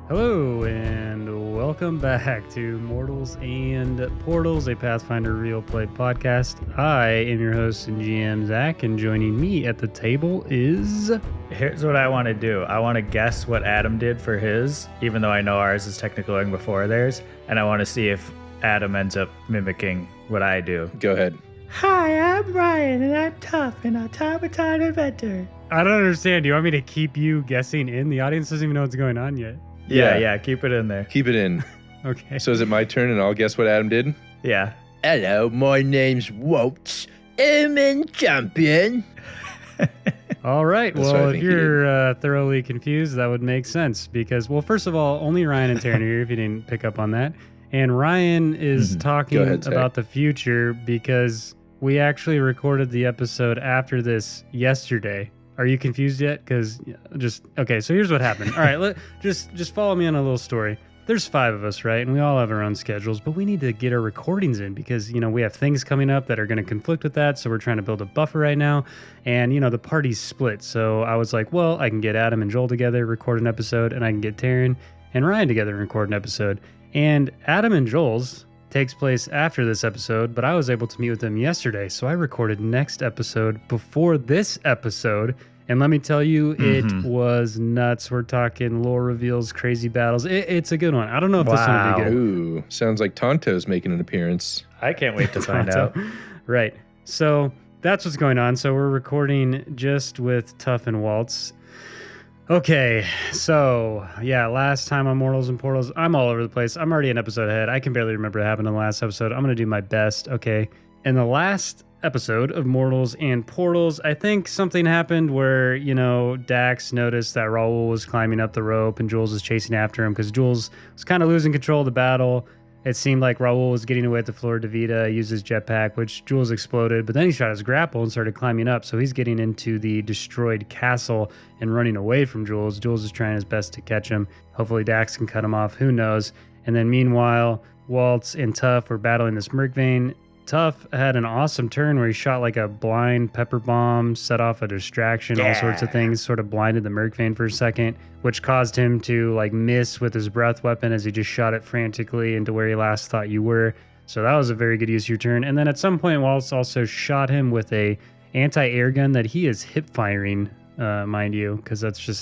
Hello and welcome back to Mortals and Portals, a Pathfinder real play podcast. I am your host and GM, Zach, and joining me at the table is... Here's what I want to do. I want to guess what Adam did for his, even though I know ours is technically going before theirs, and I want to see if Adam ends up mimicking what I do. Go ahead. Hi, I'm Ryan, and I'm tough and automaton inventor. I don't understand. Do you want me to keep you guessing in? The audience doesn't even know what's going on yet. Yeah, keep it in there. Keep it in. Okay. So is it my turn and I'll guess what Adam did? Yeah. Hello, my name's Waltz. I'm in champion. All right. That's what Well, I if think you you're thoroughly confused, that would make sense because, well, first of all, only Ryan and Taryn are here if you didn't pick up on that. And Ryan is talking Go ahead, Tay. about the future because we actually recorded the episode after this yesterday. Are you confused yet? Because okay, so here's what happened. All right, just follow me on a little story. There's 5 of us, right? And we all have our own schedules, but we need to get our recordings in because, we have things coming up that are going to conflict with that. So we're trying to build a buffer right now. And, the party's split. So I was like, well, I can get Adam and Joel together, record an episode, and I can get Taryn and Ryan together and record an episode. And Adam and Joel's takes place after this episode, but I was able to meet with them yesterday. So I recorded next episode before this episode. And let me tell you, it was nuts. We're talking lore reveals, crazy battles. It's a good one. I don't know if this one will be good. Ooh, sounds like Tonto's making an appearance. I can't wait to find out. Right. So that's what's going on. So we're recording just with Tuff and Waltz. Okay, so yeah, last time on Mortals and Portals, I'm all over the place. I'm already an episode ahead. I can barely remember what happened in the last episode. I'm going to do my best, okay? In the last episode of Mortals and Portals, I think something happened where, Dax noticed that Raoul was climbing up the rope and Jules was chasing after him because Jules was kind of losing control of the battle. It seemed like Raoul was getting away at the floor. Davida used his jetpack, which Jules exploded, but then he shot his grapple and started climbing up. So he's getting into the destroyed castle and running away from Jules. Jules is trying his best to catch him. Hopefully Dax can cut him off. Who knows? And then meanwhile, Waltz and Tuff were battling this Myrkvane. Tuff had an awesome turn where he shot like a blind pepper bomb, set off a distraction, all sorts of things, sort of blinded the Myrkvane for a second, which caused him to miss with his breath weapon as he just shot it frantically into where he last thought you were. So that was a very good use of your turn. And then at some point, Waltz also shot him with a anti-air gun that he is hip firing, mind you, because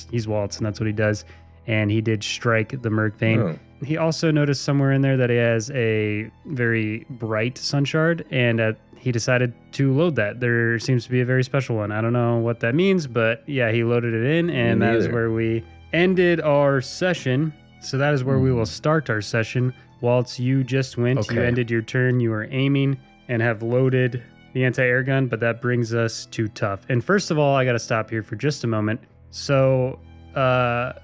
he's Waltz and that's what he does. And he did strike the Myrkvane. Oh. He also noticed somewhere in there that he has a very bright sun shard, and he decided to load that. There seems to be a very special one. I don't know what that means, but yeah, he loaded it in, and that is where we ended our session. So that is where we will start our session. Waltz, you just went. Okay. You ended your turn. You were aiming and have loaded the anti-air gun, but that brings us to Tuff. And first of all, I got to stop here for just a moment. So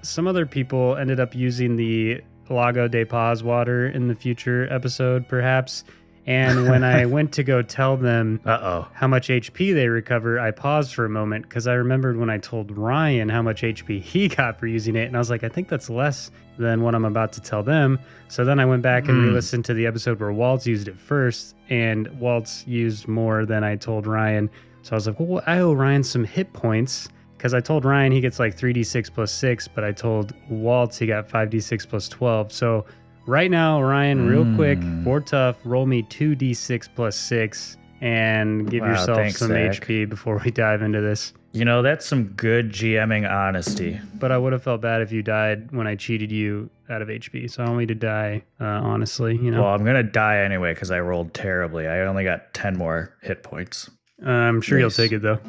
some other people ended up using the Lago de Paz water in the future episode, perhaps. And when I went to go tell them how much HP they recover, I paused for a moment because I remembered when I told Ryan how much HP he got for using it. And I was like, I think that's less than what I'm about to tell them. So then I went back and re-listened to the episode where Waltz used it first, and Waltz used more than I told Ryan. So I was like, well, I owe Ryan some hit points. Because I told Ryan he gets 3d6 plus 6, but I told Waltz he got 5d6 plus 12. So right now, Ryan, real quick, for Tuff, roll me 2d6 plus 6 and give yourself some Zach. HP before we dive into this. That's some good GMing honesty. But I would have felt bad if you died when I cheated you out of HP. So I want you to die honestly, Well, I'm going to die anyway because I rolled terribly. I only got 10 more hit points. I'm sure you'll take it, though.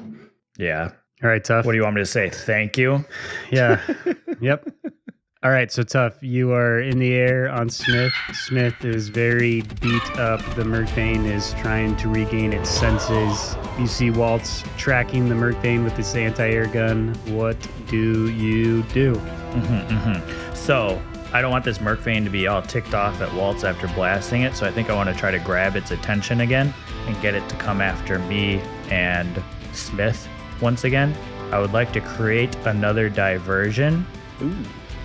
Yeah. All right, Tuff. What do you want me to say? Thank you? Yeah. Yep. All right, so Tuff, you are in the air on Sczmythe. Sczmythe is very beat up. The Myrkvane is trying to regain its senses. You see Waltz tracking the Myrkvane with this anti-air gun. What do you do? So I don't want this Myrkvane to be all ticked off at Waltz after blasting it, so I think I want to try to grab its attention again and get it to come after me and Sczmythe. Once again, I would like to create another diversion,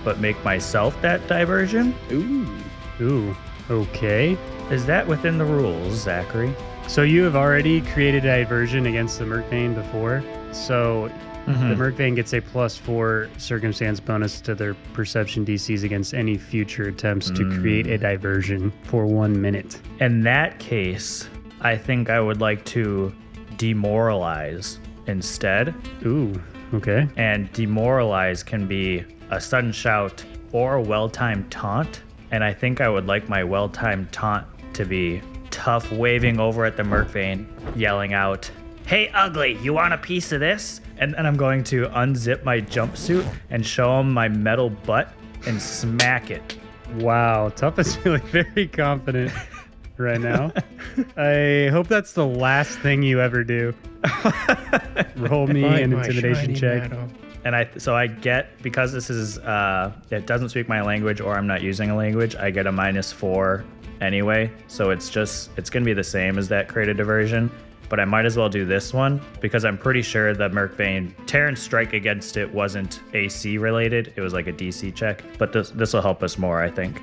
but make myself that diversion. Ooh, okay. Is that within the rules, Zachary? So you have already created a diversion against the Myrkvane before. So The Myrkvane gets a +4 circumstance bonus to their perception DCs against any future attempts to create a diversion for 1 minute. In that case, I think I would like to demoralize instead. Ooh, okay. And demoralize can be a sudden shout or a well-timed taunt. And I think I would like my well-timed taunt to be Tough waving over at the Myrkvane, yelling out, "Hey, ugly, you want a piece of this?" And then I'm going to unzip my jumpsuit and show him my metal butt and smack it. Wow, Tough is feeling very confident right now. I hope that's the last thing you ever do. Roll me an intimidation check. And I get, because this is, it doesn't speak my language or I'm not using a language, I get a -4 anyway. So it's going to be the same as that create a diversion. But I might as well do this one because I'm pretty sure the Myrkvane Terran's strike against it wasn't AC related. It was like a DC check. But this will help us more, I think.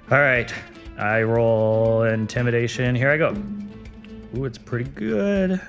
All right. I roll intimidation. Here I go. Ooh, it's pretty good.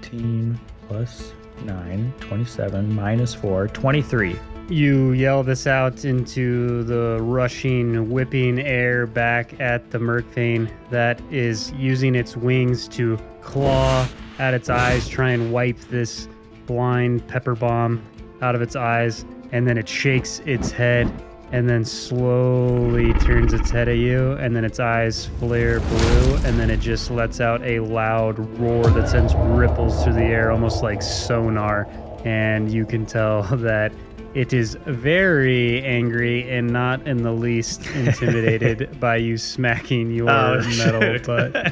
18 plus 9, 27, -4, 23. You yell this out into the rushing, whipping air back at the Myrkvane that is using its wings to claw at its eyes, try and wipe this blind pepper bomb out of its eyes, and then it shakes its head and then slowly turns its head at you, and then its eyes flare blue, and then it just lets out a loud roar that sends ripples through the air, almost like sonar, and you can tell that it is very angry and not in the least intimidated by you smacking your metal butt.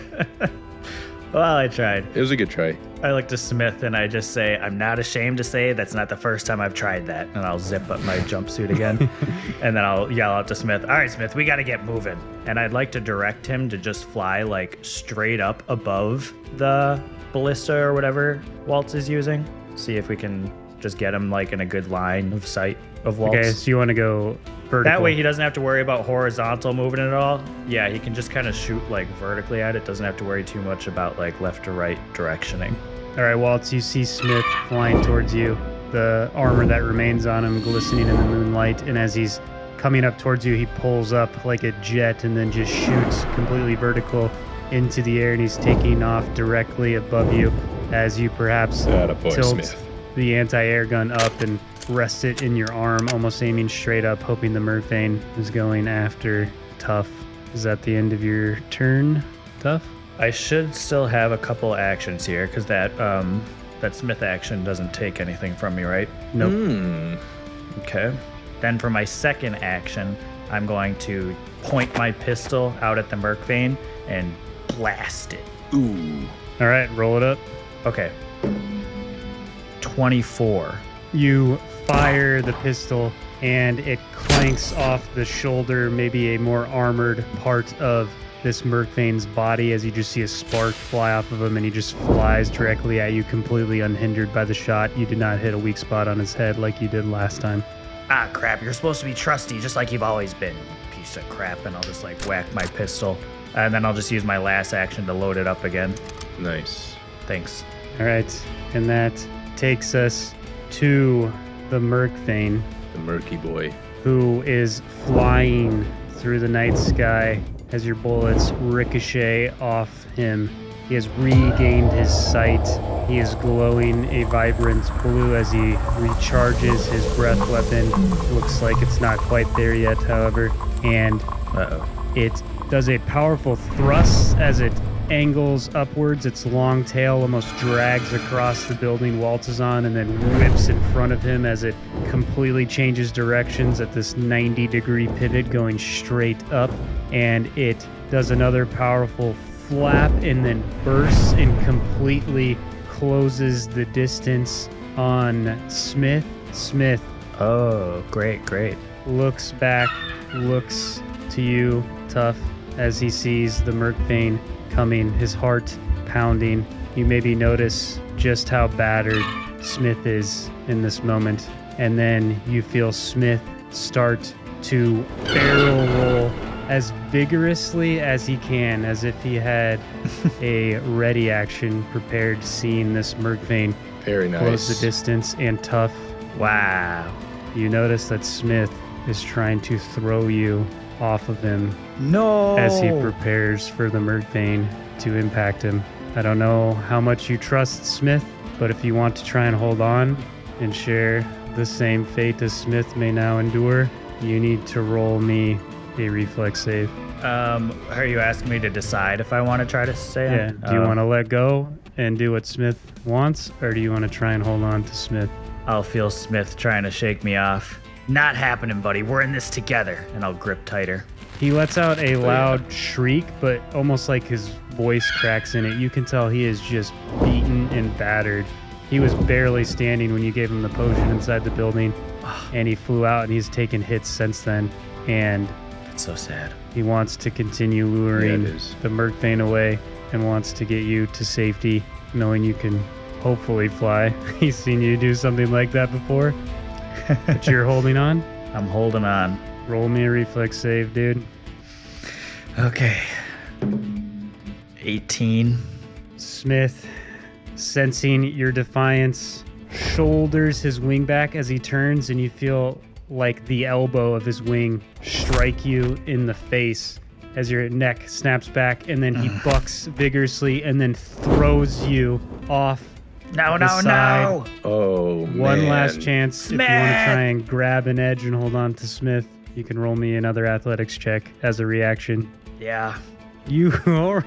Well, I tried. It was a good try. I look to Smith and I just say, "I'm not ashamed to say that's not the first time I've tried that." And I'll zip up my jumpsuit again. And then I'll yell out to Smith, "All right, Smith, we got to get moving." And I'd like to direct him to just fly like straight up above the ballista or whatever Waltz is using. See if we can just get him like in a good line of sight of Waltz. Okay, so you want to go vertical. That way he doesn't have to worry about horizontal moving at all. Yeah, he can just kind of shoot like vertically at it. Doesn't have to worry too much about like left to right directioning. All right, Waltz, you see Smith flying towards you, the armor that remains on him glistening in the moonlight, and as he's coming up towards you, he pulls up like a jet and then just shoots completely vertical into the air, and he's taking off directly above you as you perhaps Attaboy, tilt Smith. the anti-air gun up and rest it in your arm, almost aiming straight up, hoping the Myrkvane is going after Tough. Is that the end of your turn, Tough? I should still have a couple actions here because that Smith action doesn't take anything from me, right? Nope. Okay. Then for my second action, I'm going to point my pistol out at the Myrkvane and blast it. Ooh. All right, roll it up. Okay. 24. You fire the pistol and it clanks off the shoulder, maybe a more armored part of this Myrkvane's body, as you just see a spark fly off of him, and he just flies directly at you, completely unhindered by the shot. You did not hit a weak spot on his head like you did last time. Ah, crap. You're supposed to be trusty just like you've always been. Piece of crap. And I'll just like whack my pistol. And then I'll just use my last action to load it up again. Nice. Thanks. All right, and that takes us to the Myrkvane, The murky boy. who is flying through the night sky as your bullets ricochet off him. He has regained his sight. He is glowing a vibrant blue as he recharges his breath weapon. Looks like it's not quite there yet, however. And it does a powerful thrust as it angles upwards. Its long tail almost drags across the building Waltz is on and then whips in front of him as it completely changes directions at this 90-degree pivot going straight up. And it does another powerful flap and then bursts and completely closes the distance on Smith. Smith Oh, great. looks back, looks to you, Tough, as he sees the Myrkvane coming, his heart pounding. You maybe notice just how battered Smith is in this moment. And then you feel Smith start to barrel roll as vigorously as he can, as if he had a ready action prepared, seeing this Myrkvane Very close the nice. distance, and Tough, Wow. you notice that Smith is trying to throw you off of him No. as he prepares for the Myrkvane to impact him. I don't know how much you trust Smith, but if you want to try and hold on and share the same fate as Smith may now endure, you need to roll me a reflex save. Are you asking me to decide if I want to try to stay on? Yeah. Do you want to let go and do what Smith wants, or do you want to try and hold on to Smith? I'll feel Smith trying to shake me off. Not happening, buddy. We're in this together. And I'll grip tighter. He lets out a loud shriek, but almost like his voice cracks in it. You can tell he is just beaten and battered. He was barely standing when you gave him the potion inside the building, and he flew out, and he's taken hits since then. And It's so sad. he wants to continue luring Yeah, it is. the Myrkvane away and wants to get you to safety, knowing you can hopefully fly. He's seen you do something like that before, but you're holding on. I'm holding on. Roll me a reflex save, dude. Okay. 18. Smith, sensing your defiance, shoulders his wing back as he turns, and you feel like the elbow of his wing strike you in the face as your neck snaps back, and then he bucks vigorously and then throws you off. No, the no, side. no. Oh, One man. last chance. If you want to Smith! try and grab an edge and hold on to Smith, you can roll me another athletics check as a reaction. Yeah. You are.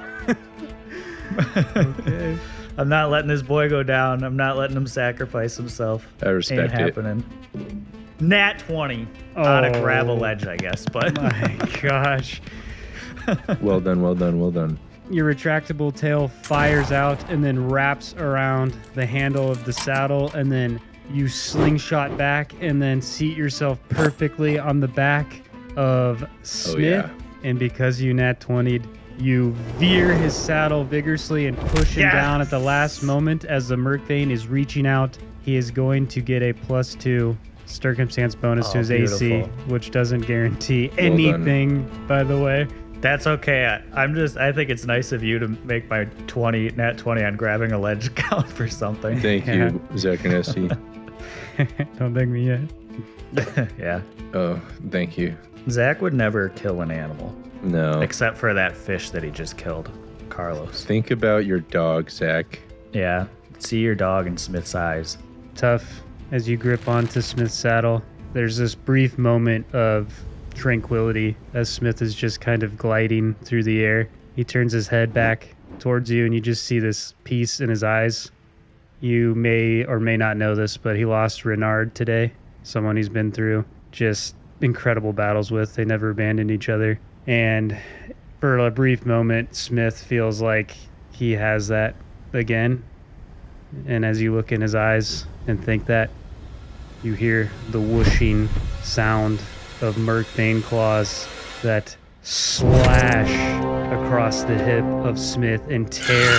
Okay. I'm not letting this boy go down. I'm not letting him sacrifice himself. I Ain't respect it. happening. Nat 20 on a gravel ledge, I guess. But My gosh. Well done, well done, well done. Your retractable tail fires out and then wraps around the handle of the saddle, and then you slingshot back and then seat yourself perfectly on the back of Smith. yeah. And because you nat 20'd, you veer his saddle vigorously and push him down at the last moment as the Myrkvane is reaching out. He is going to get a +2 circumstance bonus to his AC, beautiful. which doesn't guarantee Well done. anything, by the way. that's okay. I think it's nice of you to make my nat 20 on grabbing a ledge count for something. Thank Yeah. you, Zach and Essie. Don't thank me yet. Yeah. Oh, thank you. Zach would never kill an animal, No. except for that fish that he just killed, Carlos. Think about your dog, Zach. Yeah. See your dog in Smith's eyes. Tough as you grip onto Smith's saddle. There's this brief moment of tranquility as Smith is just kind of gliding through the air. He turns his head back towards you, and you just see this peace in his eyes. You may or may not know this, but he lost Renard today, someone he's been through just incredible battles with. They never abandoned each other. And for a brief moment, Smith feels like he has that again. And as you look in his eyes and think that, you hear the whooshing sound of Myrkvane claws that slash across the hip of Smith and tear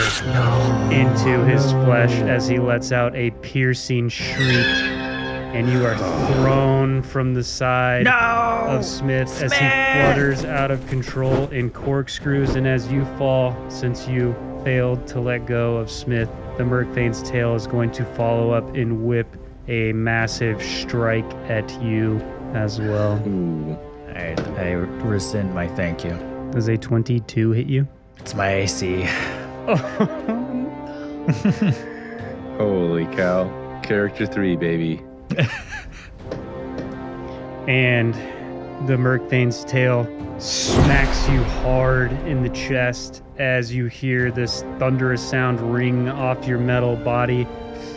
into his flesh as he lets out a piercing shriek. And you are thrown from the side of Smith as he flutters out of control and corkscrews. And as you fall, since you failed to let go of Smith, the Myrkvane's tail is going to follow up and whip a massive strike at you as well. Ooh. I rescind my thank you. Does a 22 hit you? It's my AC. Holy cow. Character 3, baby. And the Myrkvane's tail smacks you hard in the chest as you hear this thunderous sound ring off your metal body,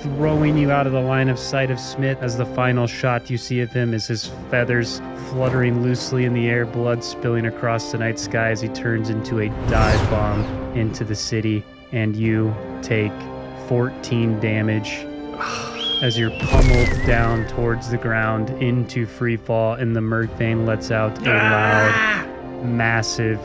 throwing you out of the line of sight of Smith. As the final shot you see of him is his feathers fluttering loosely in the air, blood spilling across the night sky as he turns into a dive bomb into the city. And you take 14 damage as you're pummeled down towards the ground into free fall, and the Myrkvane lets out a loud, massive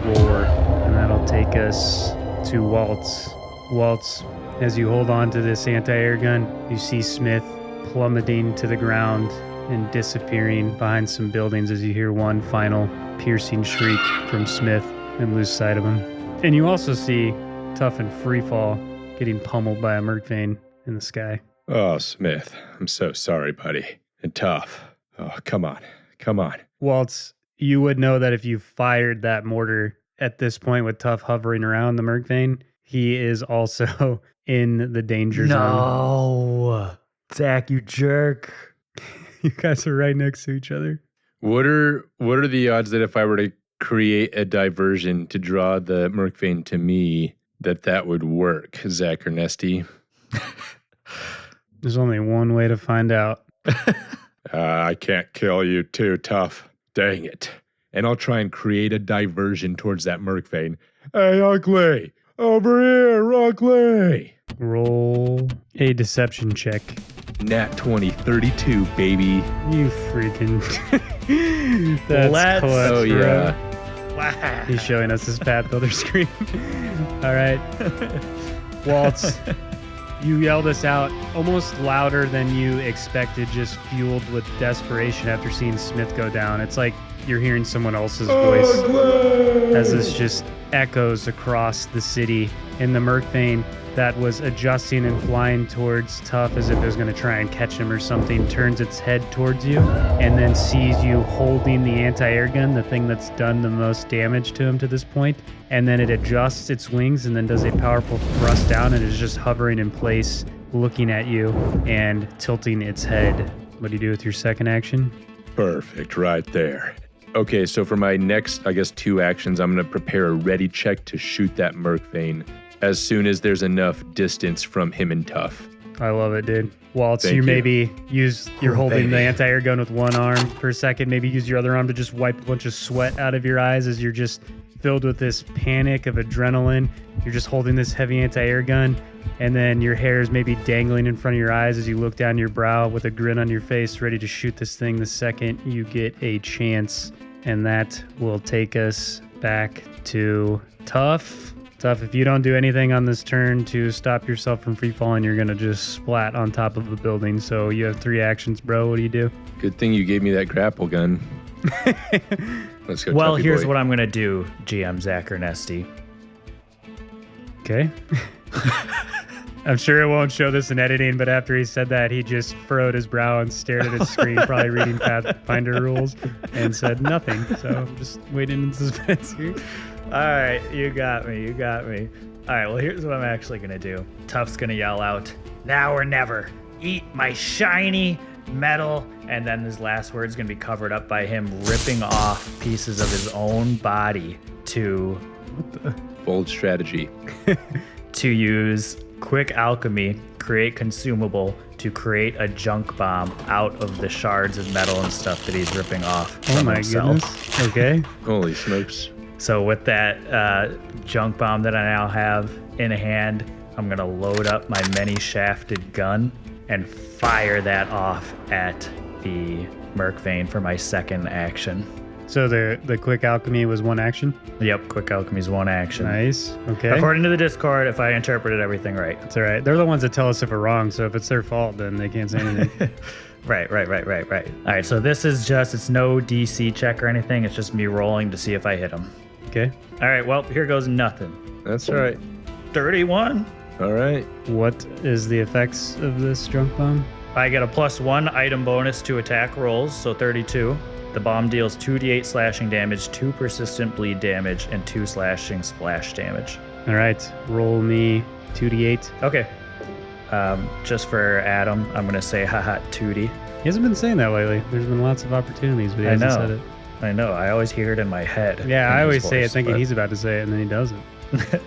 roar. And that'll take us to Waltz. Waltz, as you hold on to this anti-air gun, you see Smith plummeting to the ground and disappearing behind some buildings as you hear one final piercing shriek from Smith and lose sight of him. And you also see Tough and Freefall getting pummeled by a Myrkvane in the sky. Oh, Smith, I'm so sorry, buddy. And Tough. Oh, come on. Come on. Waltz, you would know that if you fired that mortar at this point with Tough hovering around the Myrkvane, he is also in the danger zone. No. Zach, you jerk. You guys are right next to each other. What are the odds that if I were to create a diversion to draw the Myrkvane to me, that would work, Zach Ernesty? There's only one way to find out. I can't kill you too, Tough. Dang it. And I'll try and create a diversion towards that Myrkvane. Hey, Ugly! Over here, Ugly! Roll a deception check. Nat 2032, baby. You freaking... That's clutch, Oh, bro. yeah. Wow. He's showing us his path builder screen. All right. Waltz, you yell this out almost louder than you expected, just fueled with desperation after seeing Smith go down. It's like you're hearing someone else's voice as this just echoes across the city. In the Myrkvane that was adjusting and flying towards Tough as if it was going to try and catch him or something, turns its head towards you and then sees you holding the anti-air gun, the thing that's done the most damage to him to this point. And then it adjusts its wings and then does a powerful thrust down and is just hovering in place, looking at you and tilting its head. What do you do with your second action? Perfect, right there. Okay, so for my next, 2 actions, I'm going to prepare a ready check to shoot that Myrkvane as soon as there's enough distance from him and Tough. I love it, dude. Waltz, Thank you you. maybe you're holding the baby. anti-air gun with one arm for a second, maybe use your other arm to just wipe a bunch of sweat out of your eyes as you're just filled with this panic of adrenaline. You're just holding this heavy anti-air gun, and then your hair is maybe dangling in front of your eyes as you look down your brow with a grin on your face, ready to shoot this thing the second you get a chance. And that will take us back to Tough. Tough, if you don't do anything on this turn to stop yourself from free falling, you're going to just splat on top of the building. So you have 3 actions, bro. What do you do? Good thing you gave me that grapple gun. Let's go, Well, Tuffy here's boy. what I'm going to do, GM Zach Ernesty. Okay. I'm sure it won't show this in editing, but after he said that, he just furrowed his brow and stared at his screen, probably reading Pathfinder rules, and said nothing. So I'm just waiting in suspense here. All right, you got me. All right, well, here's what I'm actually going to do. Tough's going to yell out, "Now or never. Eat my shiny metal." And then his last word's going to be covered up by him ripping off pieces of his own body to Bold strategy. use quick alchemy, create consumable, to create a junk bomb out of the shards of metal and stuff that he's ripping off Oh from my himself. goodness. Okay. Holy smokes. So with that junk bomb that I now have in hand, I'm going to load up my many-shafted gun and fire that off at the Myrkvane for my second action. So the quick alchemy was 1 action. Yep, quick alchemy is 1 action. Nice. Okay. According to the Discord, if I interpreted everything right. It's all right. They're the ones that tell us if we're wrong. So if it's their fault, then they can't say anything. Right. All right, so this is it's no DC check or anything. It's just me rolling to see if I hit him. Okay. All right, well, here goes nothing. That's all right. 31. All right. What is the effects of this drunk bomb? I get a +1 item bonus to attack rolls, so 32. The bomb deals 2d8 slashing damage, 2 persistent bleed damage, and 2 slashing splash damage. All right. Roll me 2d8. Okay. Just for Adam, I'm going to say haha Tootie. He hasn't been saying that lately. There's been lots of opportunities, but he I hasn't know. said it. I know, I always hear it in my head. Yeah, I in always his say it voice, thinking but- he's about to say it, and then he doesn't.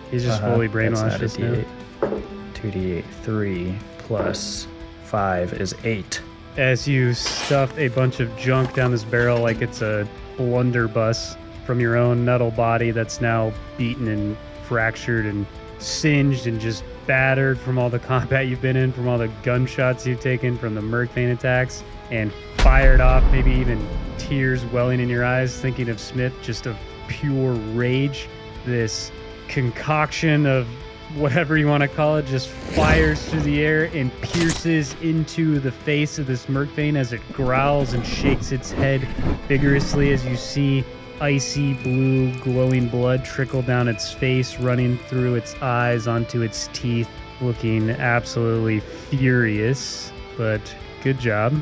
He's just fully That's not brainwashed a us now. D8. 2d8, 3 plus 5 is 8. As you stuff a bunch of junk down this barrel like it's a blunderbuss from your own metal body that's now beaten and fractured and singed and just battered from all the combat you've been in, from all the gunshots you've taken, from the Myrkvane attacks, and fired off, maybe even tears welling in your eyes, thinking of Smith, just of pure rage. This concoction of whatever you want to call it just fires through the air and pierces into the face of this Myrkvane as it growls and shakes its head vigorously as you see icy blue glowing blood trickle down its face, running through its eyes onto its teeth, looking absolutely furious, but good job.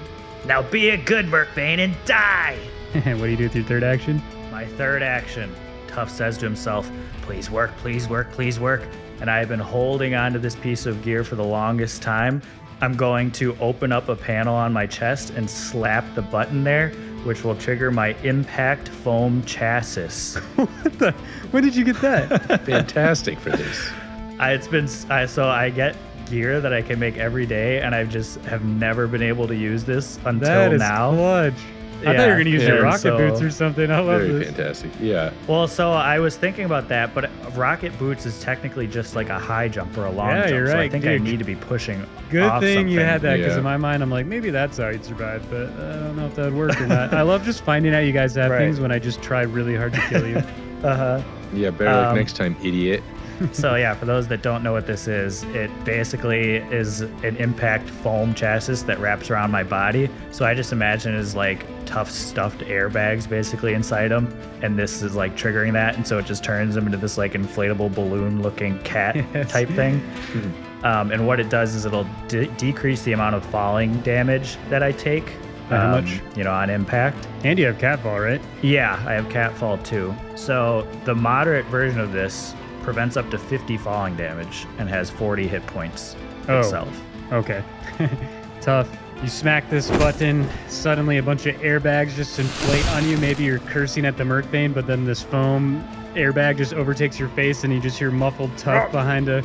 Now be a good Myrkvane and die! What do you do with your third action? My third action. Tuff says to himself, please work, please work, please work. And I have been holding onto this piece of gear for the longest time. I'm going to open up a panel on my chest and slap the button there, which will trigger my impact foam chassis. When did you get that? Fantastic for this. So I get gear that I can make every day, and I just have never been able to use this until That is now. clutch. I thought you were going to use your and rocket boots or something. I love Very this. fantastic. Yeah. Well, so I was thinking about that, but rocket boots is technically just like a high jump or a long jump. you're So I right, think I dude. need to be pushing. Good off thing you something. had that, because Yeah. in my mind, I'm like, maybe that's how you'd survive, but I don't know if that would work or not. I love just finding out you guys have Right. things when I just try really hard to kill you. Yeah, better luck Um, next time, idiot. So yeah, for those that don't know what this is, it basically is an impact foam chassis that wraps around my body. So I just imagine it as like tough stuffed airbags basically inside them, and this is like triggering that, and so it just turns them into this like inflatable balloon looking cat Yes. type thing. And what it does is it'll decrease the amount of falling damage that I take. How much? On impact. And you have Catfall, right? Yeah, I have Catfall too. So the moderate version of this prevents up to 50 falling damage and has 40 hit points itself. Okay. Tough. You smack this button, suddenly a bunch of airbags just inflate on you. Maybe you're cursing at the Myrkvane, but then this foam airbag just overtakes your face and you just hear muffled Tough behind a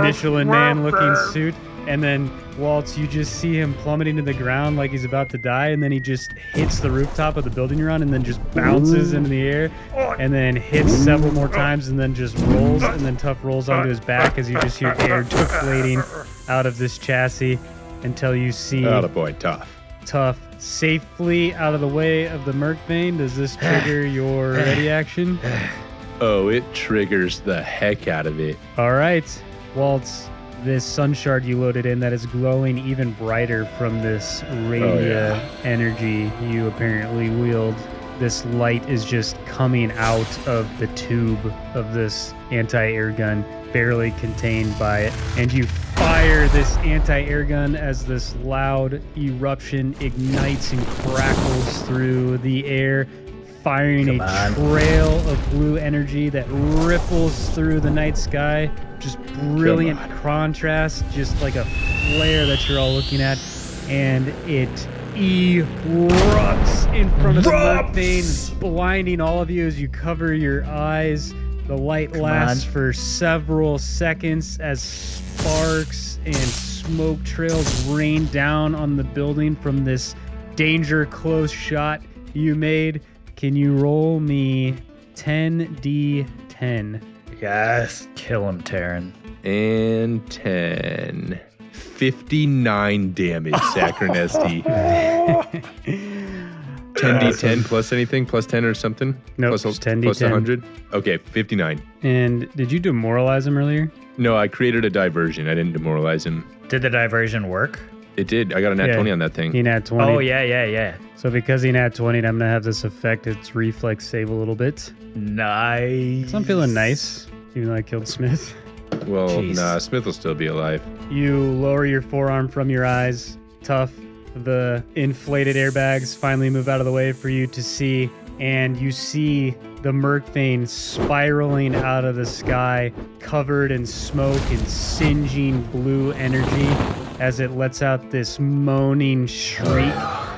Michelin man looking suit. And then Waltz, you just see him plummeting to the ground like he's about to die, and then he just hits the rooftop of the building you're on and then just bounces into the air and then hits several more times and then just rolls, and then Tough rolls onto his back as you just hear air deflating out of this chassis until you see Attaboy, tough. Tough safely out of the way of the Myrkvane. Does this trigger your ready action? Oh, it triggers the heck out of it. All right, Waltz. This sun shard you loaded in that is glowing even brighter from this radia energy you apparently wield. This light is just coming out of the tube of this anti-air gun, barely contained by it. And you fire this anti-air gun as this loud eruption ignites and crackles through the air, firing a trail of blue energy that ripples through the night sky. Just brilliant contrast, just like a flare that you're all looking at, and it erupts in front of the Myrkvane, blinding all of you as you cover your eyes. The light lasts for several seconds as sparks and smoke trails rain down on the building from this danger close shot you made. Can you roll me 10d10? Yes, kill him, Taryn. And 10. 59 damage, Sacronesti. 10d10 plus anything? Plus 10 or something? Nope, Plus, just 10d10. plus 100? Okay, 59. And did you demoralize him earlier? No, I created a diversion. I didn't demoralize him. Did the diversion work? It did. I got a nat 20 on that thing. He nat 20. Oh, yeah. So because he nat 20, I'm going to have this affect its reflex save a little bit. Nice. So I'm feeling nice, even though I killed Sczmythe. Well, Jeez. nah, Smith will still be alive. You lower your forearm from your eyes. Tough. The inflated airbags finally move out of the way for you to see, and you see the Myrkvane spiraling out of the sky, covered in smoke and singeing blue energy as it lets out this moaning shriek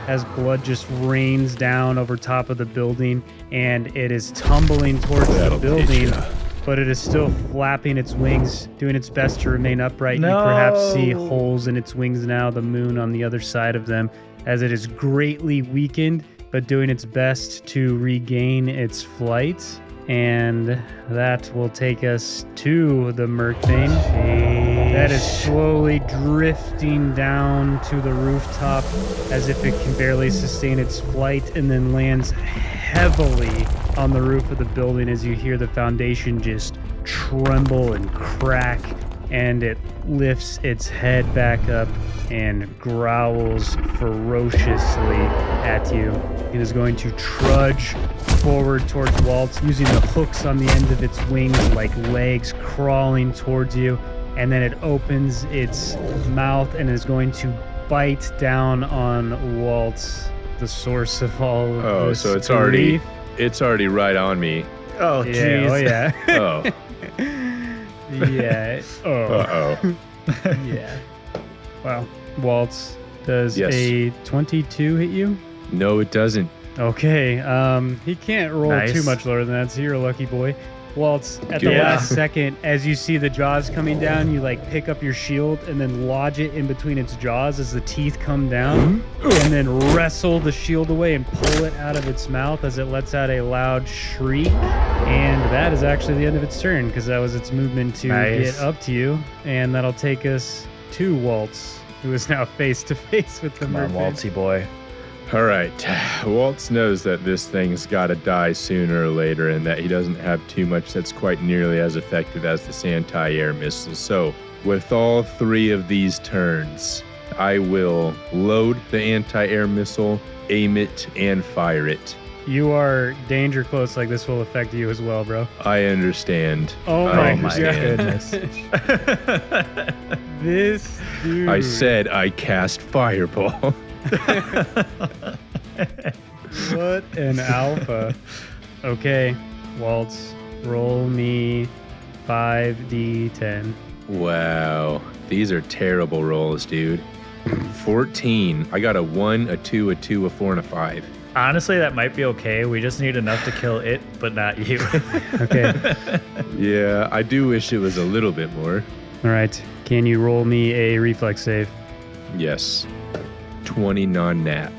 as blood just rains down over top of the building, and it is tumbling towards That'll the building. teach ya. But it is still flapping its wings, doing its best to remain upright. You perhaps see holes in its wings now, the moon on the other side of them, as it is greatly weakened, but doing its best to regain its flight. And that will take us to the Myrkvane. That is slowly drifting down to the rooftop as if it can barely sustain its flight, and then lands heavily on the roof of the building as you hear the foundation just tremble and crack, and it lifts its head back up and growls ferociously at you. It is going to trudge forward towards Waltz, using the hooks on the end of its wings like legs, crawling towards you and then it opens its mouth and is going to bite down on Waltz, the source of all of Oh, this so it's grief. already right on me. Oh, Yeah, jeez. oh yeah. Oh. Yeah. Oh. Uh-oh. Yeah. Wow. Waltz, does Yes. a 22 hit you? No, it doesn't. Okay. He can't roll Nice. too much lower than that, so you're a lucky boy. Waltz, at the Yeah. last second, as you see the jaws coming down, you like pick up your shield and then lodge it in between its jaws as the teeth come down, and then wrestle the shield away and pull it out of its mouth as it lets out a loud shriek. And that is actually the end of its turn, because that was its movement to Nice. get up to you. And that'll take us to Waltz, who is now face to face with the Come on, Myrkvane. Waltzy boy. All right. Waltz knows that this thing's got to die sooner or later and that he doesn't have too much that's quite nearly as effective as this anti-air missile. So, with all 3 of these turns, I will load the anti-air missile, aim it, and fire it. You are danger close, like this will affect you as well, bro. I understand. Oh I my understand. goodness. This dude. I said I cast fireball. What an alpha. Okay, Waltz, roll me 5d10. Wow. These are terrible rolls, dude. 14. I got a 1, a 2, a 2, a 4, and a 5. Honestly, that might be okay. We just need enough to kill it, but not you. Okay, Yeah, I do wish it was a little bit more. all right. Can you roll me a reflex save? Yes. 20 non-nat.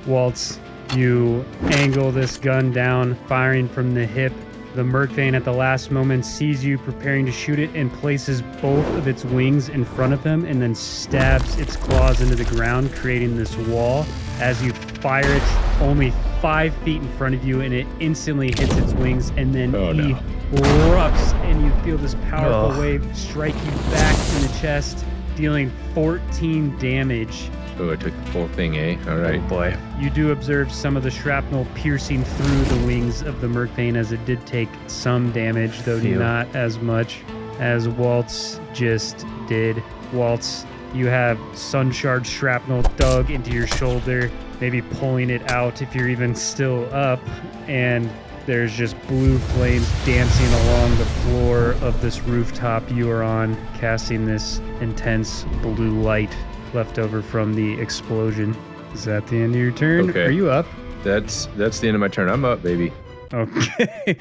Waltz, you angle this gun down, firing from the hip. The Myrkvane at the last moment sees you preparing to shoot it and places both of its wings in front of him and then stabs its claws into the ground, creating this wall. As you fire it only 5 feet in front of you, and it instantly hits its wings, and then Oh, no. erupts, and you feel this powerful Ugh. wave strike you back in the chest, dealing 14 damage. Oh, I took the full thing, eh? All Oh right. boy. You do observe some of the shrapnel piercing through the wings of the Myrkvane, as it did take some damage, though Phew. not as much as Waltz just did. Waltz, you have sun shard shrapnel dug into your shoulder, maybe pulling it out if you're even still up, and there's just blue flames dancing along the floor of this rooftop you are on, casting this intense blue light left over from the explosion. Is that the end of your turn? Okay. Are you up? That's the end of my turn. I'm up, baby. Okay.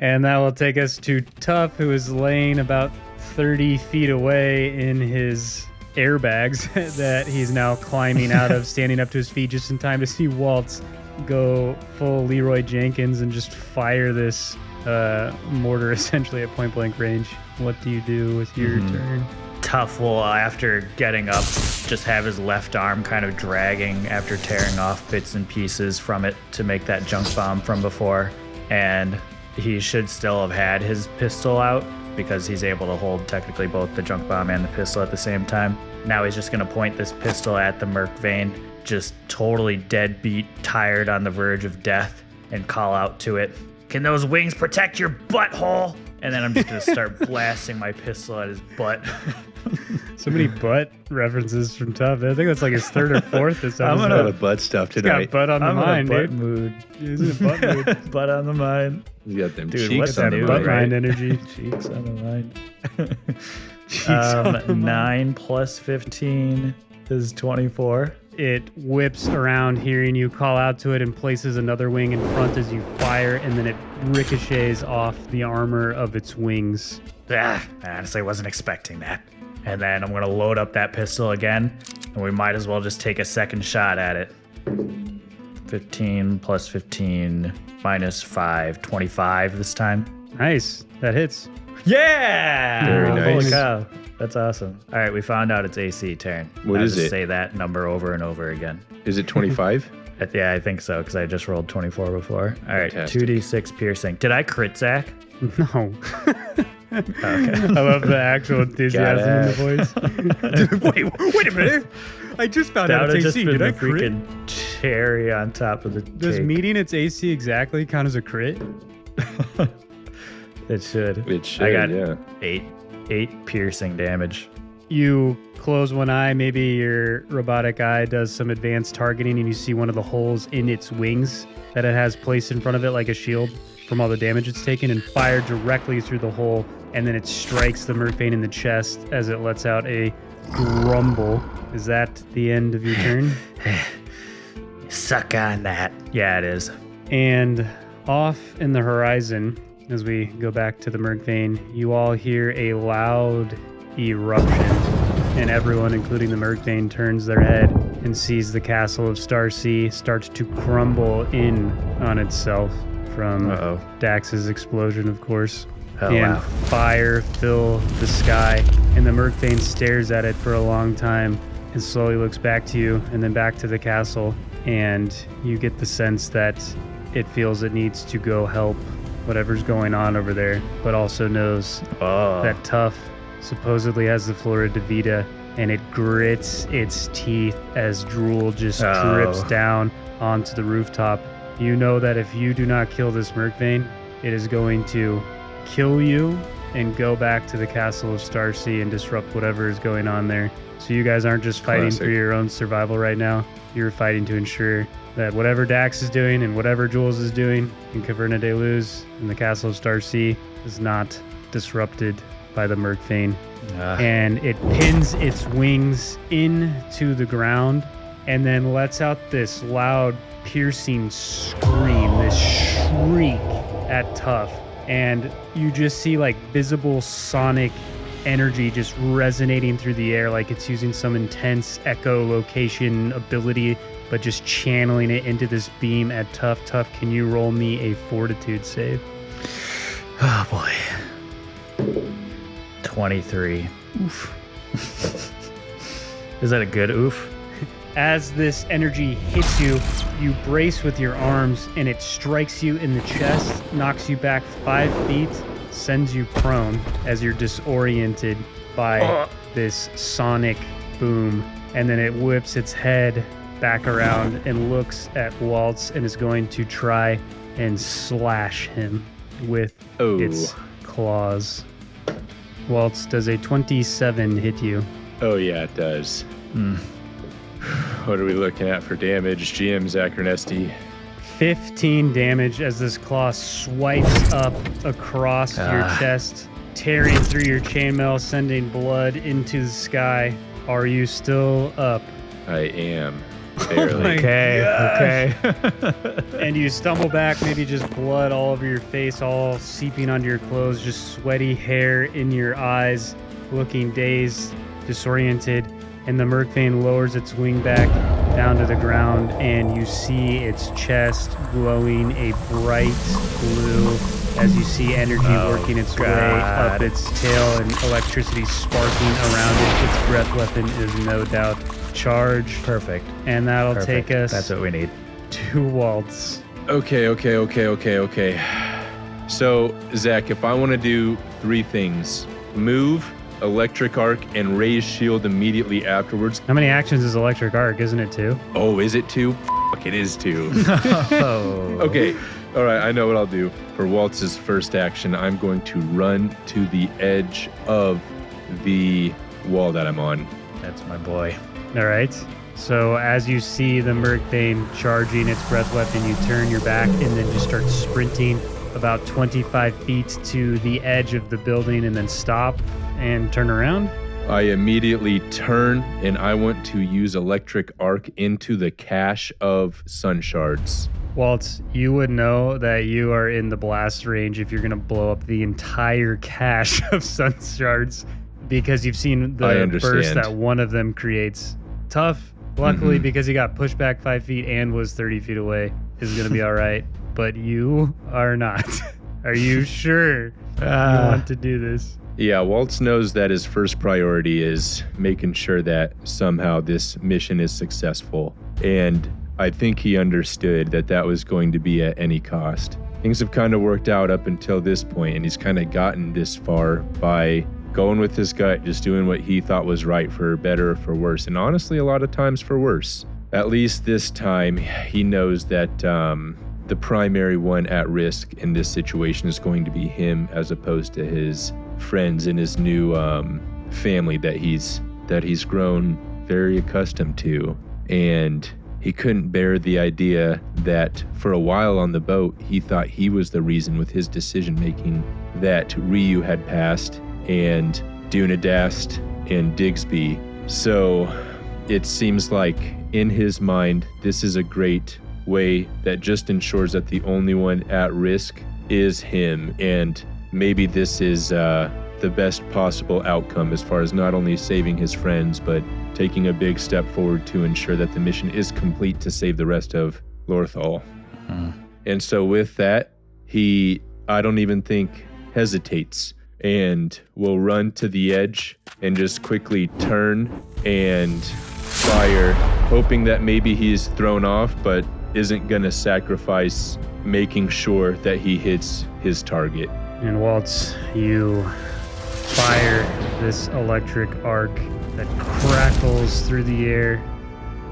And that will take us to Tough, who is laying about 30 feet away in his airbags that he's now climbing out of, standing up to his feet just in time to see Waltz go full Leroy Jenkins and just fire this mortar essentially at point blank range. What do you do with your turn? Tough will, after getting up, just have his left arm kind of dragging after tearing off bits and pieces from it to make that junk bomb from before. And he should still have had his pistol out because he's able to hold technically both the junk bomb and the pistol at the same time. Now he's just going to point this pistol at the Myrkvane, just totally deadbeat, tired, on the verge of death, and call out to it, "Can those wings protect your butthole?" And then I'm just going to start blasting my pistol at his butt. So many butt references from Tough. I think that's like his 3rd or 4th this I'm episode. gonna- A lot of butt stuff He's got tonight. butt on the I'm in a mind, butt dude. mood. He's in a butt mood. Butt on the mind. You got them Dude, cheeks what's on that the new, butt mind. right? mind energy. Cheeks on the mind. Jeez, on the mind. 9 plus 15 is 24. It whips around, hearing you call out to it, and places another wing in front as you fire, and then it ricochets off the armor of its wings. Ah, I honestly wasn't expecting that. And then I'm going to load up that pistol again, and we might as well just take a second shot at it. 15 plus 15 minus 5, 25 this time. Nice. That hits. Yeah! Very Holy nice. cow. That's awesome. All right, we found out it's AC turn. What I'll is just it? say that number over and over again. Is it 25? Yeah, I think so, because I just rolled 24 before. All right, Fantastic. 2d6 piercing. Did I crit, Zach? No. Okay. I love the actual enthusiasm in the voice. Wait a minute. I just found That out would have it's just AC. been Did I the crit? freaking cherry on top of the Does cake. meeting its AC exactly count as a crit? It should. It should, I got yeah. 8 8 piercing damage. You close one eye, maybe your robotic eye does some advanced targeting, and you see one of the holes in its wings that it has placed in front of it like a shield from all the damage it's taken, and fire directly through the hole, and then it strikes the Myrkvane in the chest as it lets out a grumble. Is that the end of your turn? Suck on that. Yeah, it is. And off in the horizon, as we go back to the Myrkvane, you all hear a loud eruption, and everyone, including the Myrkvane, turns their head and sees the castle of Starsea starts to crumble in on itself from Dax's explosion, of course. And fire fill the sky, and the Myrkvane stares at it for a long time and slowly looks back to you and then back to the castle, and you get the sense that it feels it needs to go help whatever's going on over there, but also knows that Tough supposedly has the Flora de Vida, and it grits its teeth as drool just drips down onto the rooftop. You know that if you do not kill this Myrkvane, it is going to kill you and go back to the castle of Starsea and disrupt whatever is going on there. So you guys aren't just fighting for your own survival right now. You're fighting to ensure that whatever Dax is doing and whatever Jules is doing in Caverna de Luz in the castle of Starsea is not disrupted by the Myrkvane. And it pins its wings into the ground and then lets out this loud, piercing scream, this shriek at Tough. And you just see like visible sonic energy just resonating through the air, like it's using some intense echolocation ability, but just channeling it into this beam at Tough. Tough, can you roll me a fortitude save? Oh boy. 23. Oof. Is that a good oof? As this energy hits you, you brace with your arms, and it strikes you in the chest, knocks you back 5 feet, sends you prone as you're disoriented by this sonic boom. And then it whips its head back around and looks at Waltz and is going to try and slash him with its claws. Waltz, does a 27 hit you? Oh, yeah, it does. What are we looking at for damage? GM Zach Ernesti. 15 damage as this claw swipes up across your chest, tearing through your chainmail, sending blood into the sky. Are you still up? I am. Barely. Okay. And you stumble back, maybe just blood all over your face, all seeping onto your clothes, just sweaty hair in your eyes, looking dazed, disoriented. And the Myrkvane lowers its wing back down to the ground, and you see its chest glowing a bright blue as you see energy working its way up its tail and electricity sparking around it. Its breath weapon is no doubt charged. Perfect. And that'll take us That's what we need. to Waltz. Okay. So, Zach, if I want to do 3 things, move, electric arc, and raise shield immediately afterwards. How many actions is electric arc? Isn't it 2? Oh, is it 2? Fuck, it is 2. Oh. Okay. All right, I know what I'll do. For Waltz's first action, I'm going to run to the edge of the wall that I'm on. That's my boy. All right. So as you see the Myrkvane charging its breath weapon, you turn your back and then just start sprinting about 25 feet to the edge of the building and then stop and turn around. I immediately turn, and I want to use electric arc into the cache of sun shards. Waltz, you would know that you are in the blast range if you're going to blow up the entire cache of sun shards, because you've seen the burst that one of them creates. Tough, luckily, because he got pushed back 5 feet and was 30 feet away, is going to be all right. But you are not. Are you sure you want to do this? Yeah, Waltz knows that his first priority is making sure that somehow this mission is successful. And I think he understood that that was going to be at any cost. Things have kind of worked out up until this point, and he's kind of gotten this far by going with his gut, just doing what he thought was right, for better or for worse. And honestly, a lot of times for worse. At least this time, he knows that the primary one at risk in this situation is going to be him, as opposed to his friends in his new family that he's grown very accustomed to. And he couldn't bear the idea that for a while on the boat, he thought he was the reason with his decision making that Ryu had passed and Dunadast and Digsby. So it seems like in his mind, this is a great way that just ensures that the only one at risk is him. And maybe this is the best possible outcome as far as not only saving his friends, but taking a big step forward to ensure that the mission is complete to save the rest of Lorthal. And so with that, he, I don't even think, hesitates and will run to the edge and just quickly turn and fire, hoping that maybe he's thrown off, but isn't going to sacrifice making sure that he hits his target. And Waltz, you fire this electric arc that crackles through the air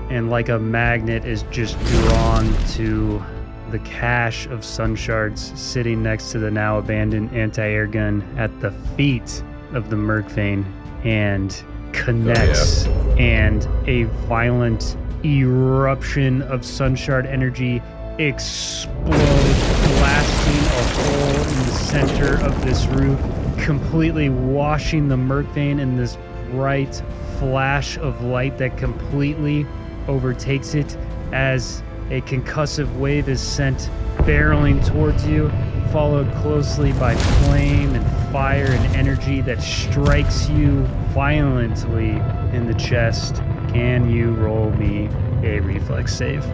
and like a magnet is just drawn to the cache of sun shards sitting next to the now abandoned anti-air gun at the feet of the Myrkvane and connects, and a violent eruption of sun shard energy explodes, blasting a hole in the center of this roof, completely washing the Myrkvane in this bright flash of light that completely overtakes it as a concussive wave is sent barreling towards you, followed closely by flame and fire and energy that strikes you violently in the chest. Can you roll me a reflex save?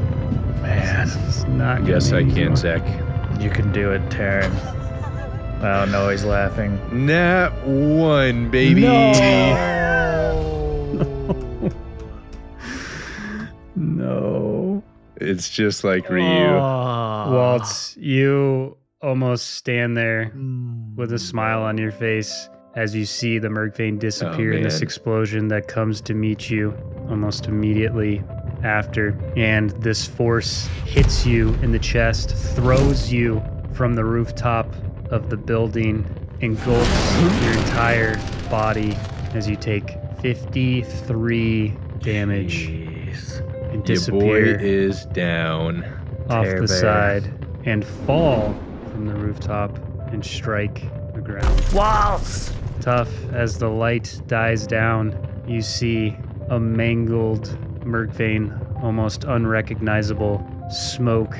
Man, it's not gonna Yes, be I easy can, one. Zach. you can do it, Taryn. Oh no, he's laughing. Nat 1, baby. No. It's just like Ryu. Waltz, you almost stand there with a smile on your face as you see the Myrkvane disappear in this man. explosion that comes to meet you almost immediately after. And this force hits you in the chest, throws you from the rooftop of the building, engulfs your entire body as you take 53 damage Jeez. and Your boy disappear is down. off Tear the bear. side and fall from the rooftop and strike the ground. Waltz! Tough, as the light dies down, you see a mangled Myrkvane, almost unrecognizable, smoke,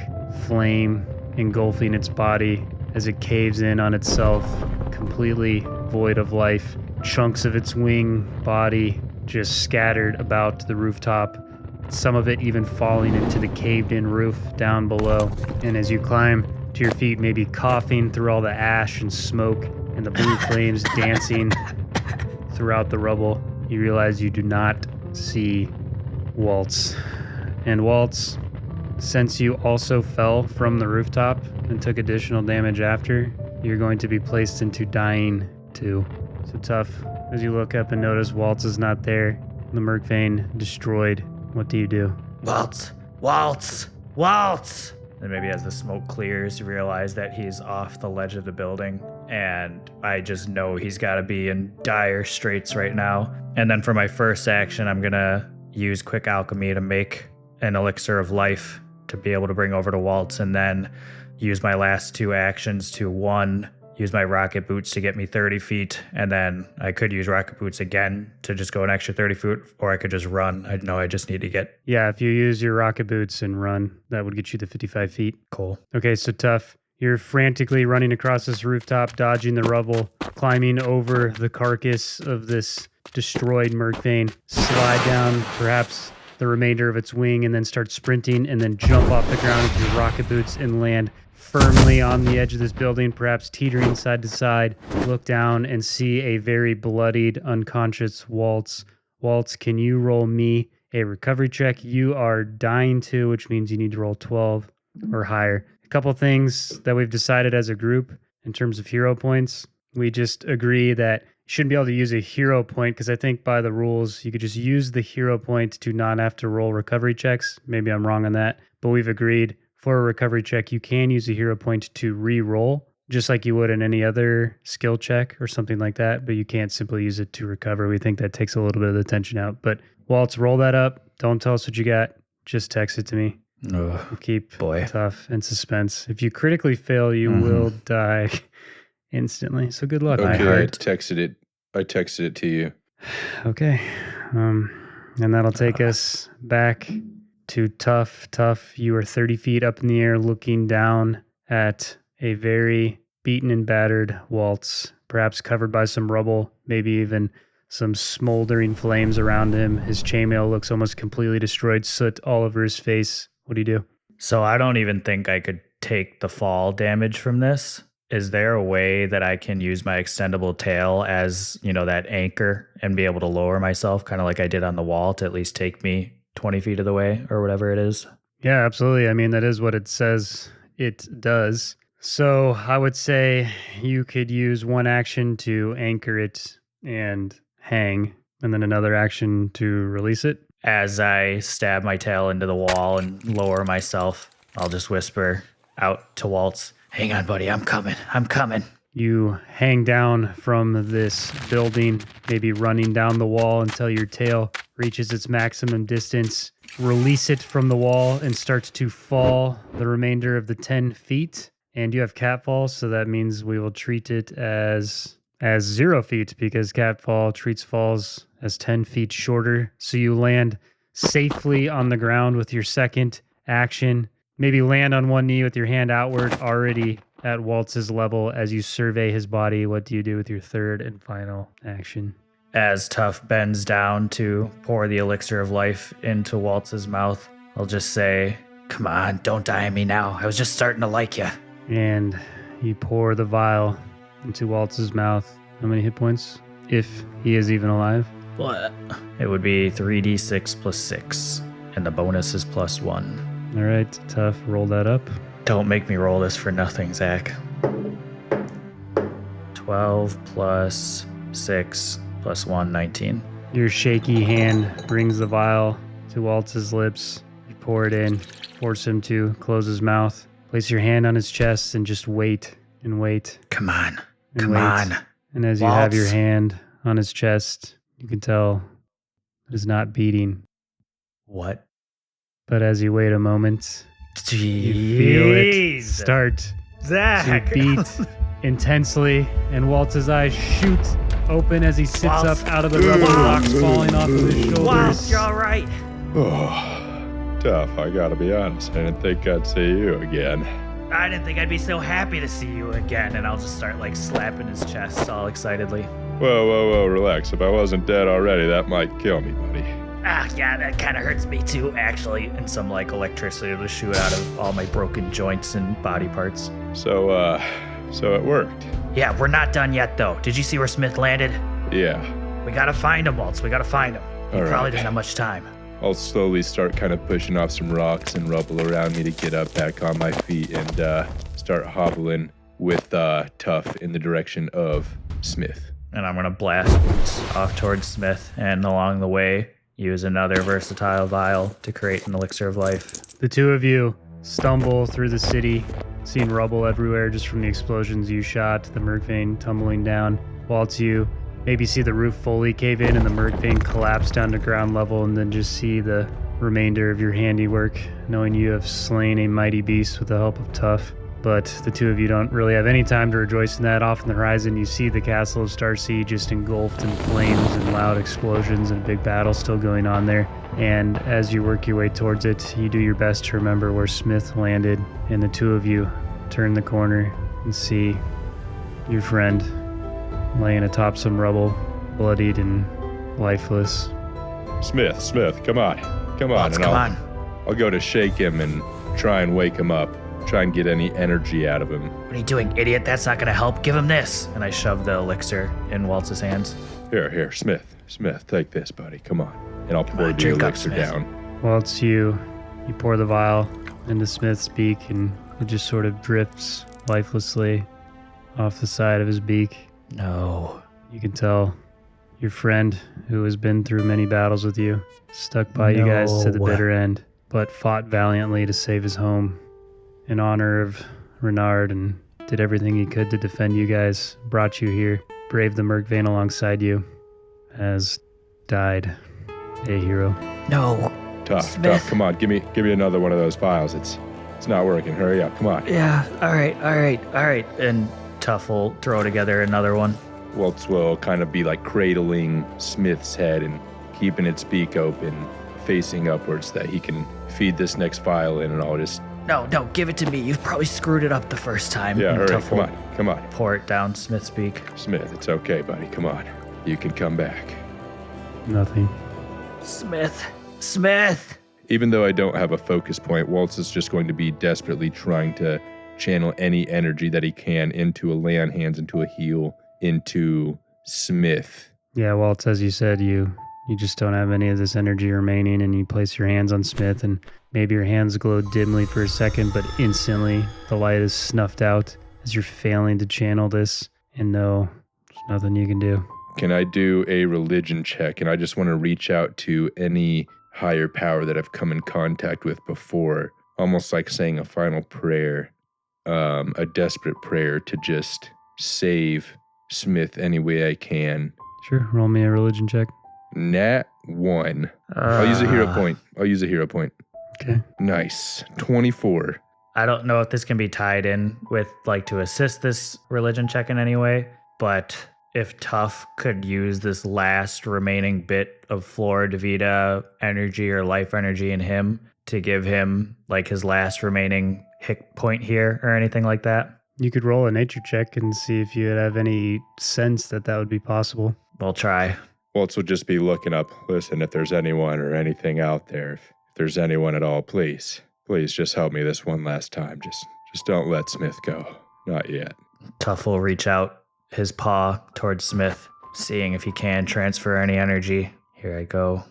flame engulfing its body as it caves in on itself, completely void of life. Chunks of its wing body just scattered about the rooftop, some of it even falling into the caved-in roof down below. And as you climb to your feet, maybe coughing through all the ash and smoke and the blue flames dancing throughout the rubble, you realize you do not see Waltz. And Waltz, since you also fell from the rooftop and took additional damage after, you're going to be placed into dying too. So Tough, as you look up and notice Waltz is not there, the Myrkvane destroyed, what do you do? Waltz! Waltz! Waltz! And maybe as the smoke clears, you realize that he's off the ledge of the building. And I just know he's got to be in dire straits right now. And then for my first action, I'm going to use Quick Alchemy to make an elixir of life to be able to bring over to Waltz. And then use my last two actions to, one, use my rocket boots to get me 30 feet. And then I could use rocket boots again to just go an extra 30 feet, or I could just run. I know I just need to get Yeah, if you use your rocket boots and run, that would get you the 55 feet. cool. Okay, so Tough, you're frantically running across this rooftop, dodging the rubble, climbing over the carcass of this destroyed Myrkvane, slide down perhaps the remainder of its wing, and then start sprinting, and then jump off the ground with your rocket boots and land firmly on the edge of this building, perhaps teetering side to side. Look down and see a very bloodied, unconscious Waltz. Waltz, can you roll me a recovery check? You are dying too, which means you need to roll 12 or higher. A couple things that we've decided as a group in terms of hero points. We just agree that you shouldn't be able to use a hero point because I think by the rules, you could just use the hero point to not have to roll recovery checks. Maybe I'm wrong on that, but we've agreed for a recovery check, you can use a hero point to re-roll just like you would in any other skill check or something like that, but you can't simply use it to recover. We think that takes a little bit of the tension out. But Waltz, roll that up. Don't tell us what you got. Just text it to me. Oh, We'll keep boy. tough and suspense. If you critically fail, you will die instantly. So good luck. Okay, heart. I texted it to you. Okay. And that'll take us back to Tough. Tough, you are 30 feet up in the air looking down at a very beaten and battered Waltz, perhaps covered by some rubble, maybe even some smoldering flames around him. His chainmail looks almost completely destroyed, soot all over his face. What do you do? So I don't even think I could take the fall damage from this. Is there a way that I can use my extendable tail as, that anchor and be able to lower myself, kind of like I did on the wall, to at least take me 20 feet of the way or whatever it is? Yeah, absolutely. I mean, that is what it says it does. So I would say you could use one action to anchor it and hang, and then another action to release it. As I stab my tail into the wall and lower myself, I'll just whisper out to Waltz, "Hang on, buddy, I'm coming. You hang down from this building, maybe running down the wall until your tail reaches its maximum distance. Release it from the wall and start to fall the remainder of the 10 feet. And you have catfall, so that means we will treat it as 0 feet, because catfall treats falls as 10 feet shorter. So you land safely on the ground with your second action. Maybe land on one knee with your hand outward, already at Waltz's level. As you survey his body, what do you do with your third and final action? As Tough bends down to pour the elixir of life into Waltz's mouth, I'll just say, "Come on, don't die on me now. I was just starting to like you." And you pour the vial into Waltz's mouth. How many hit points? If he is even alive. What? It would be 3d6 plus 6, and the bonus is plus 1. All right, Tough, roll that up. Don't make me roll this for nothing, Zach. 12 plus 6 plus 1, 19. Your shaky hand brings the vial to Waltz's lips. You pour it in, force him to close his mouth. Place your hand on his chest and just wait and wait. Come on. And Come wait. on. And as you have your Waltz. hand on his chest, you can tell it is not beating. What? But as you wait a moment, Jeez. you feel it start to Zach. beat intensely, and Waltz's eyes shoot open as he sits Waltz. up out of the rubble rocks falling off of his shoulders. Waltz, you're all right. Oh, Tough, I gotta be honest. I didn't think I'd see you again. I didn't think I'd be so happy to see you again. And I'll just start slapping his chest all excitedly. Whoa, relax. If I wasn't dead already, that might kill me, buddy. Ah, yeah, that kind of hurts me too, actually. And some electricity will shoot out of all my broken joints and body parts. So it worked. Yeah, we're not done yet, though. Did you see where Smith landed? Yeah. We gotta find him, Waltz. We gotta find him. He All right. probably doesn't have much time. I'll slowly start kind of pushing off some rocks and rubble around me to get up back on my feet and start hobbling with Tough in the direction of Smith. And I'm gonna blast boots off towards Smith, and along the way, use another versatile vial to create an elixir of life. The two of you stumble through the city, seeing rubble everywhere just from the explosions you shot, the Myrkvane tumbling down. Waltz, you maybe see the roof fully cave in and the Myrkvane collapse down to ground level, and then just see the remainder of your handiwork, knowing you have slain a mighty beast with the help of Tough. But the two of you don't really have any time to rejoice in that. Off on the horizon, you see the castle of Starseed just engulfed in flames and loud explosions, and a big battle still going on there. And as you work your way towards it, you do your best to remember where Smith landed, and the two of you turn the corner and see your friend laying atop some rubble, bloodied and lifeless. Smith, come on. Waltz, and come on. I'll go to shake him and try and wake him up. Try and get any energy out of him. What are you doing, idiot? That's not gonna help. Give him this. And I shove the elixir in Waltz's hands. Here, Smith, take this, buddy. Come on. And I'll pour the drink up, elixir Smith. down. Waltz, you pour the vial into Smith's beak, and it just sort of drifts lifelessly off the side of his beak. No. You can tell your friend, who has been through many battles with you, stuck by you guys to the No. bitter end, but fought valiantly to save his home in honor of Renard and did everything he could to defend you guys, brought you here, braved the Myrkvane alongside you, has died a hero. No. Tough, Smith. tough. Come on, give me another one of those files. It's not working. Hurry up. Come on. Yeah. All right. And Tough will throw together another one. Waltz will kind of be like cradling Smith's head and keeping its beak open, facing upwards, that he can feed this next file in, and I'll just... No, give it to me. You've probably screwed it up the first time. Yeah, And hurry. Tough Come will on. Come on. Pour it down Smith's beak. Smith, it's okay, buddy. Come on. You can come back. Nothing. Smith. Even though I don't have a focus point, Waltz is just going to be desperately trying to channel any energy that he can into a lay on hands, into a heal, into Smith. Yeah, Waltz, as you said, you just don't have any of this energy remaining, and you place your hands on Smith, and maybe your hands glow dimly for a second, but instantly the light is snuffed out as you're failing to channel this, and no, there's nothing you can do. Can I do a religion check? And I just want to reach out to any higher power that I've come in contact with before, almost like saying a final prayer, a desperate prayer to just save Smith any way I can. Sure, roll me a religion check. Nat 1. I'll use a hero point. Okay. Nice. 24. I don't know if this can be tied in with, like, to assist this religion check in any way, but if Tough could use this last remaining bit of Flora de Vida energy or life energy in him to give him, like, his last remaining hit point here or anything like that. You could roll a nature check and see if you have any sense that would be possible. We'll try. Waltz will just be looking up. Listen, if there's anyone or anything out there, if there's anyone at all, please just help me this one last time. Just don't let Smith go. Not yet. Tough will reach out his paw towards Smith, seeing if he can transfer any energy. Here I go.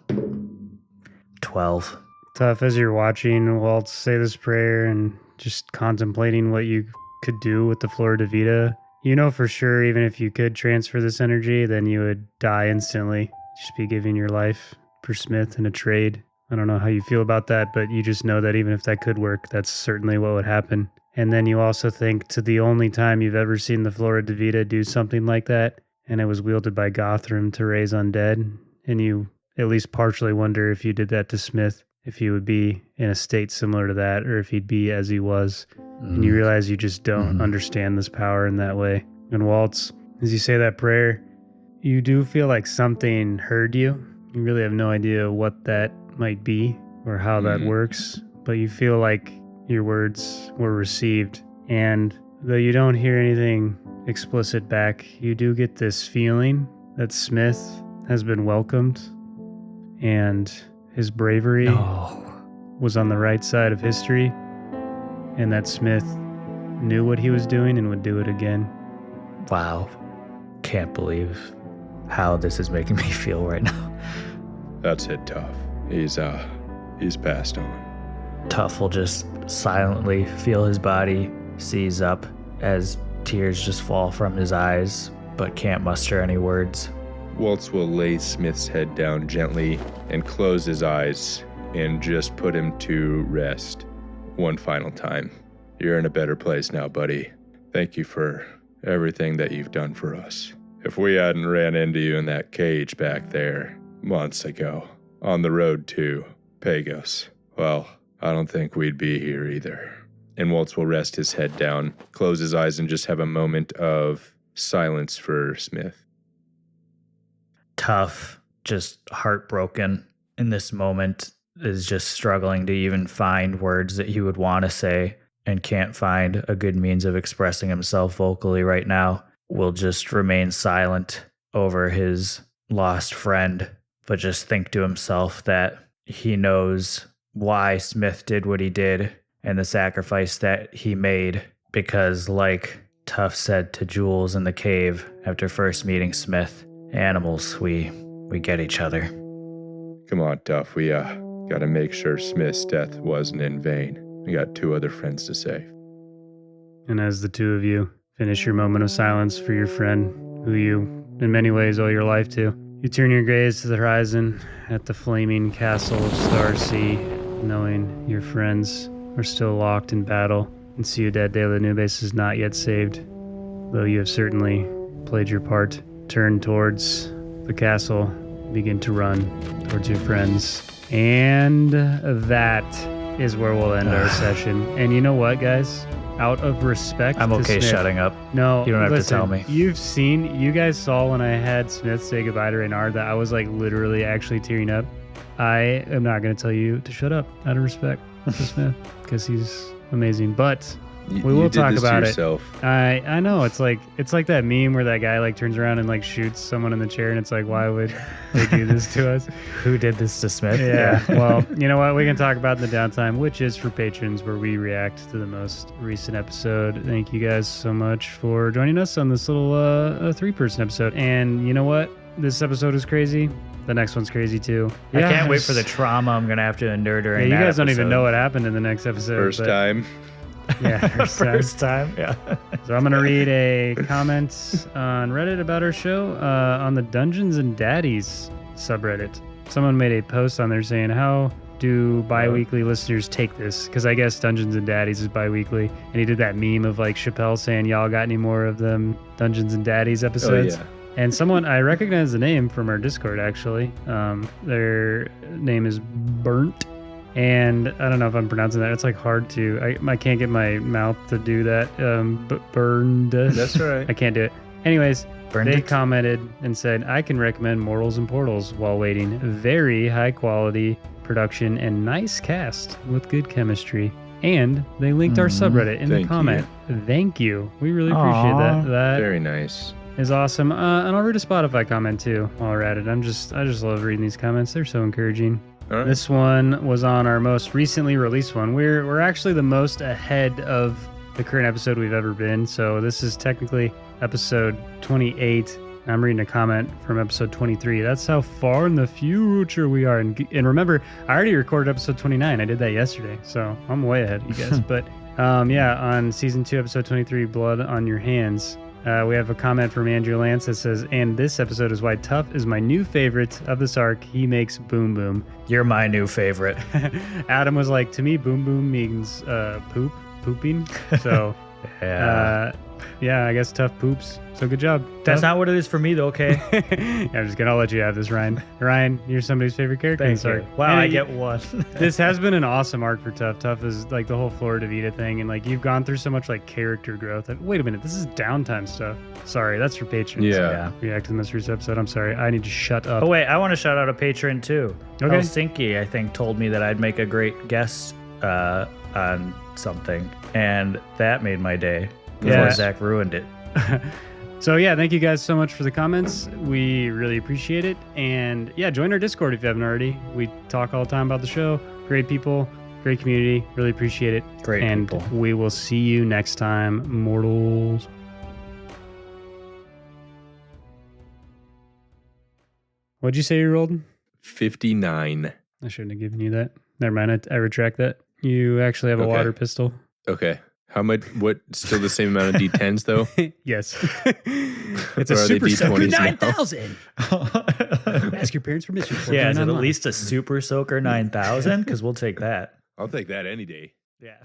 12. Tough, as you're watching Waltz say this prayer and just contemplating what you could do with the Flora de Vida, you know for sure, even if you could transfer this energy, then you would die instantly. Just be giving your life for Smith in a trade. I don't know how you feel about that, but you just know that even if that could work, that's certainly what would happen. And then you also think to the only time you've ever seen the Flora de Vida do something like that, and it was wielded by Gothram to raise undead, and you at least partially wonder if you did that to Smith, if he would be in a state similar to that, or if he'd be as he was. And you realize you just don't understand this power in that way. And Waltz, as you say that prayer, you do feel like something heard you. You really have no idea what that might be or how that works, but you feel like your words were received. And though you don't hear anything explicit back, you do get this feeling that Smith has been welcomed and his bravery was on the right side of history, and that Smith knew what he was doing and would do it again. Wow. Can't believe how this is making me feel right now. That's it, Tough. He's passed on. Tough will just silently feel his body seize up as tears just fall from his eyes, but can't muster any words. Waltz will lay Smith's head down gently and close his eyes and just put him to rest one final time. You're in a better place now, buddy. Thank you for everything that you've done for us. If we hadn't ran into you in that cage back there months ago on the road to Pagos, well, I don't think we'd be here either. And Waltz will rest his head down, close his eyes, and just have a moment of silence for Smith. Tough, just heartbroken in this moment, is just struggling to even find words that he would want to say and can't find a good means of expressing himself vocally right now. Will just remain silent over his lost friend, but just think to himself that he knows why Smith did what he did and the sacrifice that he made, because like Tough said to Jules in the cave after first meeting Smith, animals, we get each other. Come on, Tough. We gotta make sure Smith's death wasn't in vain. We got 2 other friends to save. And as the two of you finish your moment of silence for your friend, who you in many ways owe your life to, you turn your gaze to the horizon at the flaming castle of Star Sea, knowing your friends are still locked in battle And Ciudad de la Nubes is not yet saved, though you have certainly played your part. Turn towards the castle, begin to run towards your friends. And that is where we'll end our session. And you know what, guys? Out of respect I'm to okay Smith, shutting up. No, You don't have to listen, tell me. You guys saw when I had Smith say goodbye to Reynard that I was like literally actually tearing up. I am not going to tell you to shut up out of respect to Smith because he's amazing. But we will you did talk this to about it. yourself. I know it's like that meme where that guy like turns around and like shoots someone in the chair, and it's like, why would they do this to us? Who did this to Smith? Yeah. Well, you know what? We can talk about in the downtime, which is for patrons, where we react to the most recent episode. Thank you guys so much for joining us on this little 3-person episode. And you know what? This episode is crazy. The next one's crazy too. I can't wait for the trauma I'm going to have to endure during Yeah, you that guys don't even episode. know what happened in the next episode. First but- time. Yeah, First time, yeah. So I'm going to read a comment on Reddit about our show on the Dungeons and Daddies subreddit. Someone made a post on there saying, how do bi-weekly listeners take this? Because I guess Dungeons and Daddies is bi-weekly. And he did that meme of like Chappelle saying, y'all got any more of them Dungeons and Daddies episodes? Oh, yeah. And someone, I recognize the name from our Discord actually. Their name is Burnt. And I don't know if I'm pronouncing that. It's like hard to, I can't get my mouth to do that. But burned. That's all right. I can't do it. Anyways, Burned they it? commented and said, I can recommend Mortals and Portals while waiting. Very high quality production and nice cast with good chemistry. And they linked our subreddit in the Thank comment. Thank you. We really appreciate Aw. that. That Very nice. is awesome. And I'll read a Spotify comment too while we're at it. I just love reading these comments. They're so encouraging. All right. This one was on our most recently released one. We're actually the most ahead of the current episode we've ever been. So this is technically episode 28. I'm reading a comment from episode 23. That's how far in the future we are. And remember, I already recorded episode 29. I did that yesterday. So I'm way ahead of you guys. But yeah, on season 2, episode 23, Blood on Your Hands. We have a comment from Andrew Lance that says, and this episode is why Tough is my new favorite of this arc. He makes boom boom. You're my new favorite. Adam was like, to me, boom boom means pooping. So, yeah, I guess Tough poops. So good job. That's Tough. not what it is for me, though, okay? Yeah, I'm just going to let you have this, Ryan. Ryan, you're somebody's favorite character. Thank Sorry. you. Wow, And I get one. This has been an awesome arc for Tough. Tough is like the whole Florida Vita thing, and like you've gone through so much like character growth. Wait a minute, this is downtime stuff. Sorry, that's for patrons. Yeah. React to the most recent episode. I'm sorry, I need to shut up. Oh, wait, I want to shout out a patron, too. Okay. Helsinki, I think, told me that I'd make a great guest on something, and that made my day before Yeah. Zach ruined it. So yeah, thank you guys so much for the comments. We really appreciate it. And yeah, join our Discord if you haven't already. We talk all the time about the show. Great people, great community. Really appreciate it. Great and people. we will see you next time, mortals. What'd you say you rolled? 59. I shouldn't have given you that. Never mind. I retract that. You actually have a Okay. water pistol. Okay. How much? What? Still the same amount of D10s though? Yes. It's a Or are they super soaker D20s now? 9000. Ask your parents' permission. for Yeah, it is it at online. least a Super Soaker 9000? Because we'll take that. I'll take that any day. Yeah.